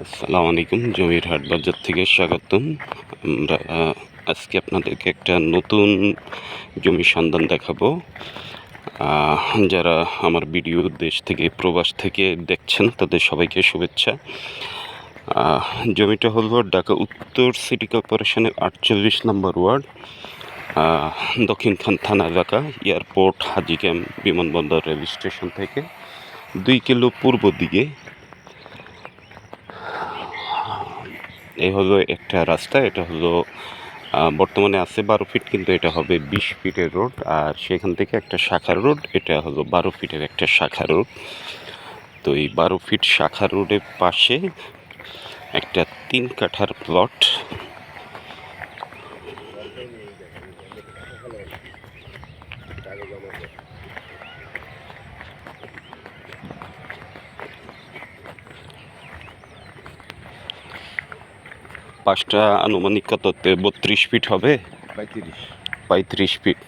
আসসালামু আলাইকুম। জমির হাট বাজার থেকে স্বাগতম। আমরা আজকে আপনাদেরকে একটা নতুন জমির সন্ধান দেখাবো। যারা আমার ভিডিও দেশ থেকে প্রবাস থেকে দেখছেন তাদের সবাইকে শুভেচ্ছা। জমিটা হল ঢাকা উত্তর সিটি কর্পোরেশনের 48 নম্বর ওয়ার্ড, দক্ষিণখান থানা এলাকা, এয়ারপোর্ট, হাজি ক্যাম্প, বিমানবন্দর, রেল স্টেশন থেকে 2 কিলো পূর্ব দিকে। এই হলো একটা রাস্তা। এটা হলো বর্তমানে আছে 12 ফিট, কিন্তু এটা হবে 20 ফিটের রোড। আর সেখান থেকে একটা শাখা রোড, এটা হলো 12 ফিটের একটা শাখা রোড। তো এই 12 ফিট শাখা রোডের পাশে একটা 3 কাঠার প্লট। পাঁচটা আনুমানিক কত 32 ফিট হবে, 35 ফিট।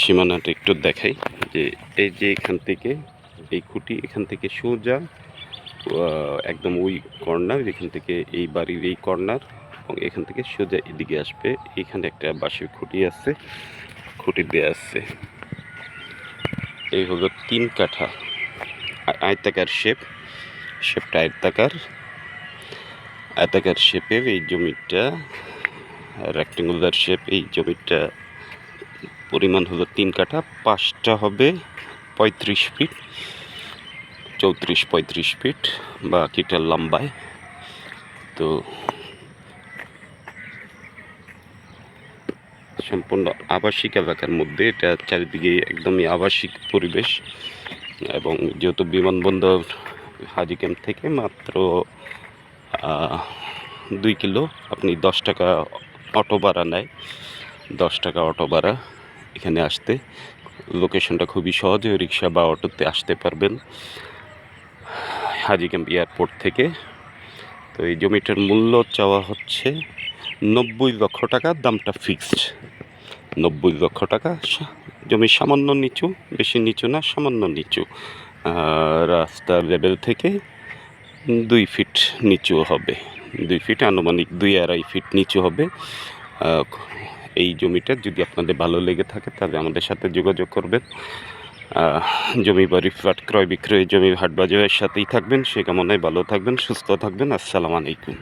সীমানাটা একটু দেখাই যে এই যে এখান থেকে এই খুঁটি, এখান থেকে সোজা একদম ওই কর্নার, এখান থেকে এই বাড়ির এই কর্নার, এবং এখান থেকে সোজা এদিকে আসবে। এখানে একটা বাঁশের খুঁটি আছে, খুঁটি দেওয়া আছে। এই হলো 3 কাঠা আয়তাকার শেপটা আয়তাকার শেপের এই জমিটা, রেক্টেঙ্গুলার শেপ। এই জমিটা পরিমাণ হলো 3 কাঠা। পাঁচটা হবে 35 ফিট, 34-35 ফিট বাকিটা লম্বায়। তো সম্পূর্ণ আবাসিক এলাকার মধ্যে, এটা চারিদিকে একদমই আবাসিক পরিবেশ। এবং যেহেতু বিমানবন্দর হাজি ক্যাম্প থেকে মাত্র 2 কিলো, আপনি 10 টাকা অটো ভাড়া নেয়, 10 টাকা অটো ভাড়া এখানে আসতে। লোকেশনটা খুবই সহজে রিক্সা বা অটোতে আসতে পারবেন হাজি ক্যাম্প এয়ারপোর্ট থেকে। তো এই জমিটার মূল্য চাওয়া হচ্ছে 90 লক্ষ টাকা, দামটা ফিক্সড 90 লক্ষ টাকা। জমি সামান্য নিচু, বেশি নিচু না, সামান্য নিচু। রাস্তার লেভেল থেকে 2 ফিট নিচু হবে, 2 ফিট আনুমানিক 2-2.5 ফিট নিচু হবে। এই জমিটা যদি আপনাদের ভালো লেগে থাকে তাহলে আমাদের সাথে যোগাযোগ করবেন। জমি বাড়ি ফ্ল্যাট ক্রয় বিক্রয় জমির হাট বাজারের সাথেই থাকবেন। সে কামনায় ভালো থাকবেন, সুস্থ থাকবেন। আসসালামু আলাইকুম।